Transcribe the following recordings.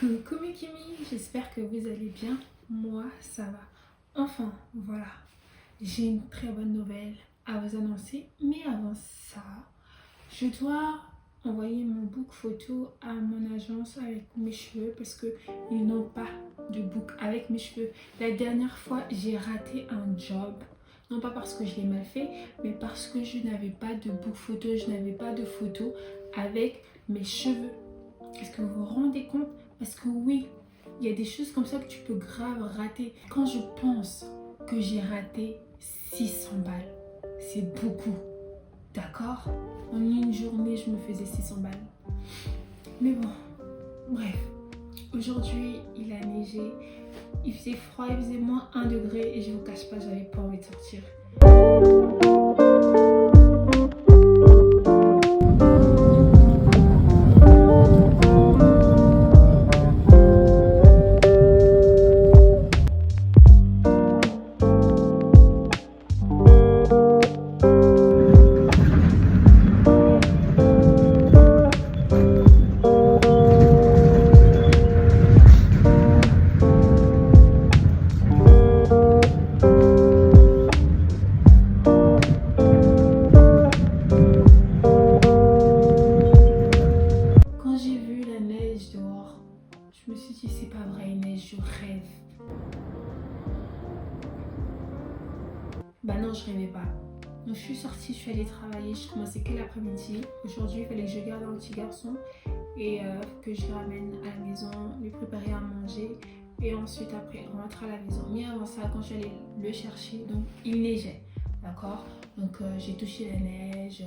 Coucou mes Kimi, j'espère que vous allez bien. Moi, ça va. Enfin, voilà, j'ai une très bonne nouvelle à vous annoncer. Mais avant ça, je dois envoyer mon book photo à mon agence avec mes cheveux parce qu'ils n'ont pas de book avec mes cheveux. La dernière fois, j'ai raté un job. Non pas parce que je l'ai mal fait, mais parce que je n'avais pas de book photo, je n'avais pas de photo avec mes cheveux. Est-ce que vous vous rendez compte? Parce que oui, il y a des choses comme ça que tu peux grave rater. Quand je pense que j'ai raté 600 balles, c'est beaucoup. D'accord? En une journée, je me faisais 600 balles. Mais bon, bref. Aujourd'hui, il a neigé. Il faisait froid, il faisait moins 1 degré. Et je vous cache pas, j'avais pas envie de sortir. Quand j'ai vu la neige dehors, je me suis dit c'est pas vrai, neige, je rêve. Bah non, je rêvais pas. Donc je suis sortie, je suis allée travailler, je commençais que l'après-midi. Aujourd'hui, il fallait que je garde un petit garçon et que je le ramène à la maison, lui préparer à manger et ensuite après rentrer à la maison. Mais avant ça, quand j'allais le chercher, donc il neigeait, d'accord? Donc j'ai touché la neige.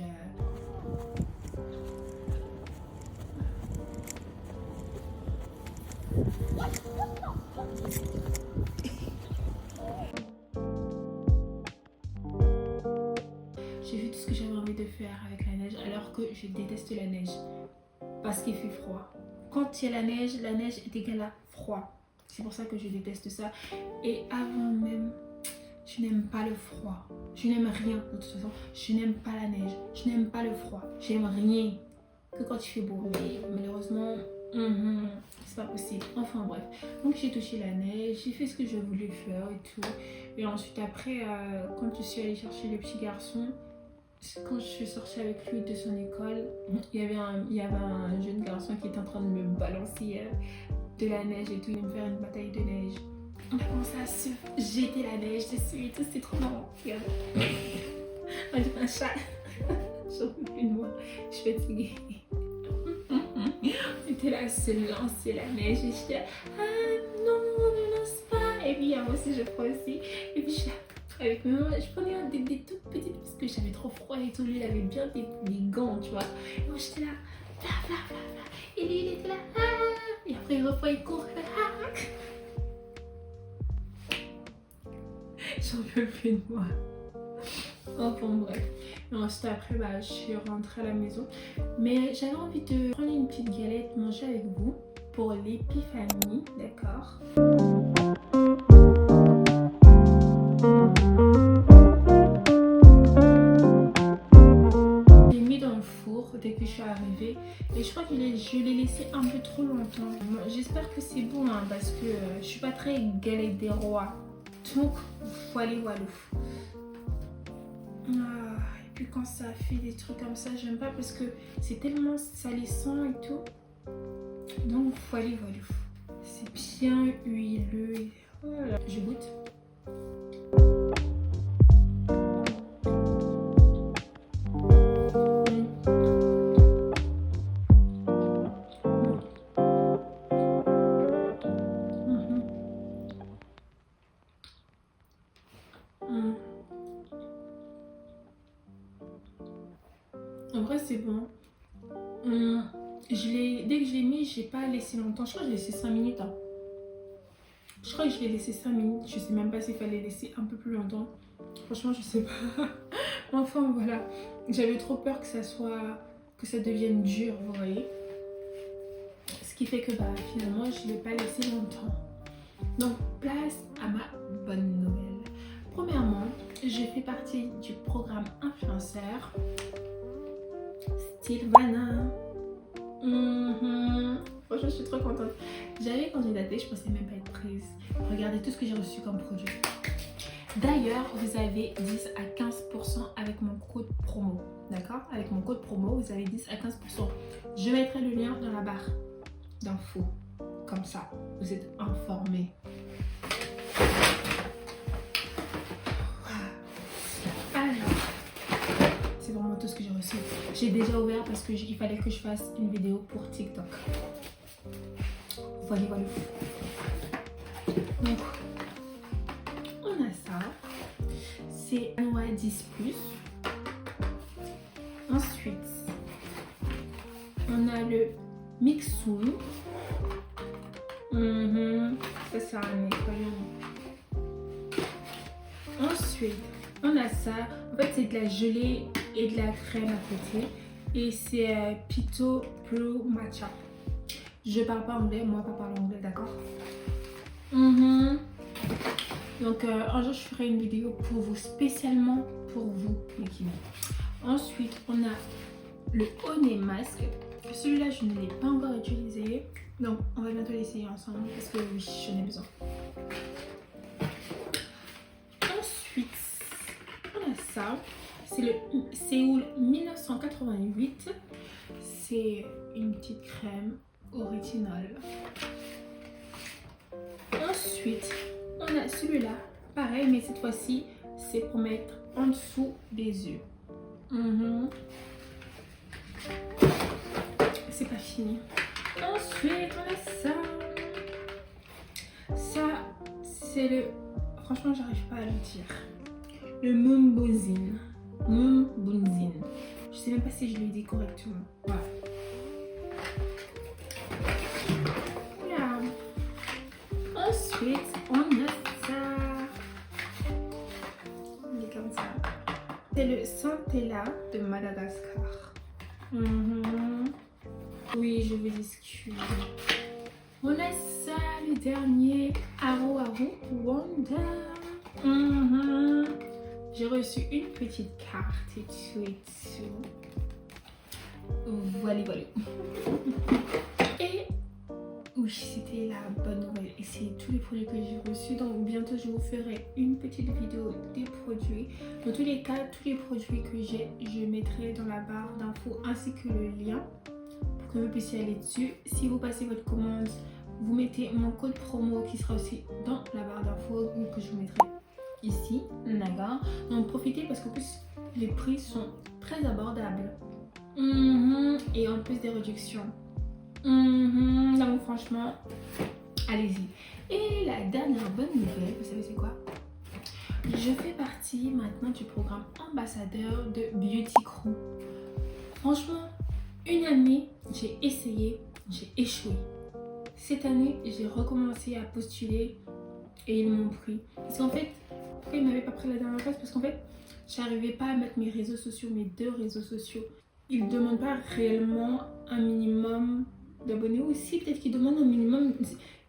J'ai vu tout ce que j'avais envie de faire avec la neige alors que je déteste la neige parce qu'il fait froid. Quand il y a la neige est égale à froid. C'est pour ça que je déteste ça. Et avant même, je n'aime pas le froid. Je n'aime rien de toute façon. Je n'aime pas la neige. Je n'aime pas le froid. J'aime rien que quand il fait beau. Mais malheureusement, c'est pas possible. Enfin bref. Donc j'ai touché la neige. J'ai fait ce que je voulais faire et tout. Et ensuite après, quand je suis allée chercher le petit garçon, quand je suis sortie avec lui de son école, il y avait un jeune garçon qui était en train de me balancer de la neige et tout. Il allait me faire une bataille de neige. On a commencé à se jeter la neige dessus et tout, c'était trop marrant. Regarde. On dirait un chat. J'en peux plus de moi, je suis fatiguée. On était là à se lancer la neige et j'étais là, ah non, ne lance pas. Et puis moi aussi je prends aussi. Et puis je avec mes mains, je prenais des toutes petites parce que j'avais trop froid et tout. Lui, il avait bien des gants, tu vois. Et moi, j'étais là, bla bla bla bla. Et lui, il était là, ah. Et après, il reprend, il court, il fait, ah. J'en peux plus de moi. Enfin, bref. Et ensuite, après, bah, je suis rentrée à la maison. Mais j'avais envie de prendre une petite galette, manger avec vous pour l'épiphanie, d'accord? Dès que je suis arrivée et je crois que je l'ai laissé un peu trop longtemps. J'espère que c'est bon hein, parce que je suis pas très galette des rois, donc voilà. Et puis quand ça fait des trucs comme ça, j'aime pas parce que c'est tellement salissant et tout, donc voilà. C'est bien huileux. Voilà. Je goûte. En vrai c'est bon. Dès que je l'ai mis, j'ai pas laissé longtemps. Je crois que j'ai laissé 5 minutes. Hein. Je crois que je l'ai laissé 5 minutes. Je sais même pas s'il fallait laisser un peu plus longtemps. Franchement, je sais pas. Enfin voilà. J'avais trop peur que ça devienne dur, vous voyez. Ce qui fait que bah finalement, je l'ai pas laissé longtemps. Donc place à ma bonne nouvelle. Premièrement, je fais partie du programme influenceur Stylevana. Franchement, je suis trop contente. J'avais candidaté, je pensais même pas être prise. Regardez tout ce que j'ai reçu comme produit. D'ailleurs, vous avez 10 à 15% avec mon code promo. D'accord? Avec mon code promo, vous avez 10 à 15%. Je mettrai le lien dans la barre d'infos. Comme ça, vous êtes informés. Alors, c'est vraiment tout ce que j'ai reçu. J'ai déjà ouvert parce qu'il fallait que je fasse une vidéo pour TikTok. Voilà, voilà. Donc, on a ça. C'est Noix 10 plus. Ensuite, on a le Mixum. Ça, c'est un nettoyant. Ensuite, on a ça. En fait, c'est de la gelée et de la crème à côté. Et c'est Pito Blue Matcha. Je parle pas anglais, moi pas parler anglais, d'accord? Donc un jour je ferai une vidéo pour vous, spécialement pour vous les kinés. Ensuite on a le Honey Mask. Celui-là je ne l'ai pas encore utilisé. Donc on va bientôt l'essayer ensemble parce que oui, j'en ai besoin. Ensuite on a ça. C'est le Séoul 1988. C'est une petite crème au rétinol. Ensuite, on a celui-là, pareil, mais cette fois-ci, c'est pour mettre en dessous des yeux. C'est pas fini. Ensuite, on a ça. Ça, c'est le... Franchement, j'arrive pas à le dire. Le Mumbozin. Mumbozin. Je sais même pas si je le dis correctement. Voilà. Ensuite, on a ça. Il est comme ça. C'est le Centella de Madagascar. Oui, je vous excuse. On a ça, le dernier Aro Aro Wonder. J'ai reçu une petite carte et tout et tout. Voilà, voilà. Et oui, c'était la bonne nouvelle. Et c'est tous les produits que j'ai reçus. Donc bientôt, je vous ferai une petite vidéo des produits. Dans tous les cas, tous les produits que j'ai, je mettrai dans la barre d'infos ainsi que le lien pour que vous puissiez aller dessus. Si vous passez votre commande, vous mettez mon code promo qui sera aussi dans la barre d'infos ou que je vous mettrai ici. D'accord. Donc profitez parce qu'en plus, les prix sont très abordables. Et en plus des réductions. Donc franchement, allez-y. Et la dernière bonne nouvelle, vous savez c'est quoi? Je fais partie maintenant du programme ambassadeur de Beauty Crew. Franchement, une année, j'ai essayé, j'ai échoué. Cette année, j'ai recommencé à postuler et ils m'ont pris. Parce qu'en fait, pourquoi ils m'avaient pas pris la dernière fois? Parce qu'en fait, j'arrivais pas à mettre mes réseaux sociaux, mes 2 réseaux sociaux. Ils ne demandent pas réellement un minimum d'abonnés. Aussi, peut-être qu'ils demandent un minimum.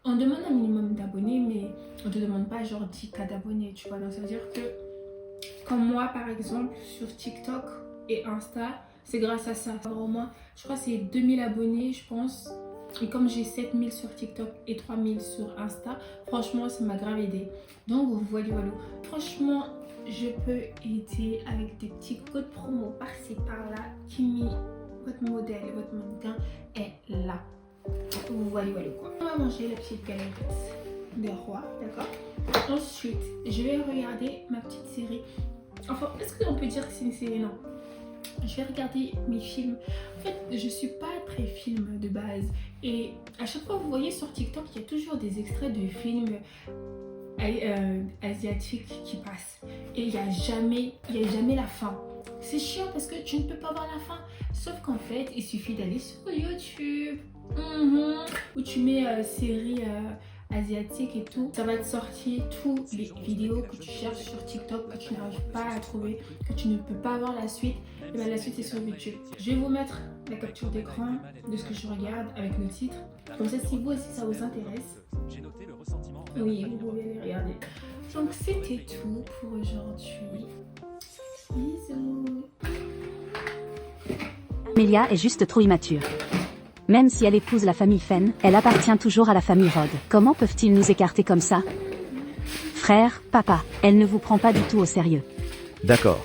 On demande un minimum d'abonnés, mais on ne te demande pas genre 10K d'abonnés, tu vois. Donc ça veut dire que, comme moi par exemple, sur TikTok et Insta, c'est grâce à ça. Alors, au moins, je crois que c'est 2000 abonnés, je pense. Et comme j'ai 7000 sur TikTok et 3000 sur Insta, franchement, ça m'a grave aidé. Donc voilà, voilà. Franchement, je peux aider avec des petits codes promo par-ci par-là. Kimi, votre modèle et votre mannequin est là. Voilà, voilà quoi. On va manger la petite galette des rois, d'accord? Ensuite, je vais regarder ma petite série. Enfin, est-ce qu'on peut dire que c'est une série? Non. Je vais regarder mes films. En fait, je suis pas très film de base. Et à chaque fois, vous voyez sur TikTok, il y a toujours des extraits de films asiatiques qui passent. Et il n'y a jamais la fin. C'est chiant parce que tu ne peux pas voir la fin. Sauf qu'en fait, il suffit d'aller sur YouTube. Où tu mets séries asiatiques et tout. Ça va te sortir toutes les vidéos que tu cherches sur TikTok, que tu n'arrives pas à trouver, que tu ne peux pas voir la suite. Et bien la suite c'est sur YouTube. Je vais vous mettre la capture d'écran de ce que je regarde avec le titre. Comme ça, si vous aussi ça vous intéresse, oui, vous pouvez les regarder. Donc c'était tout pour aujourd'hui. Bisous. Amélia est juste trop immature. Même si elle épouse la famille Fen, elle appartient toujours à la famille Rod. Comment peuvent-ils nous écarter comme ça? Frère, papa, elle ne vous prend pas du tout au sérieux. D'accord,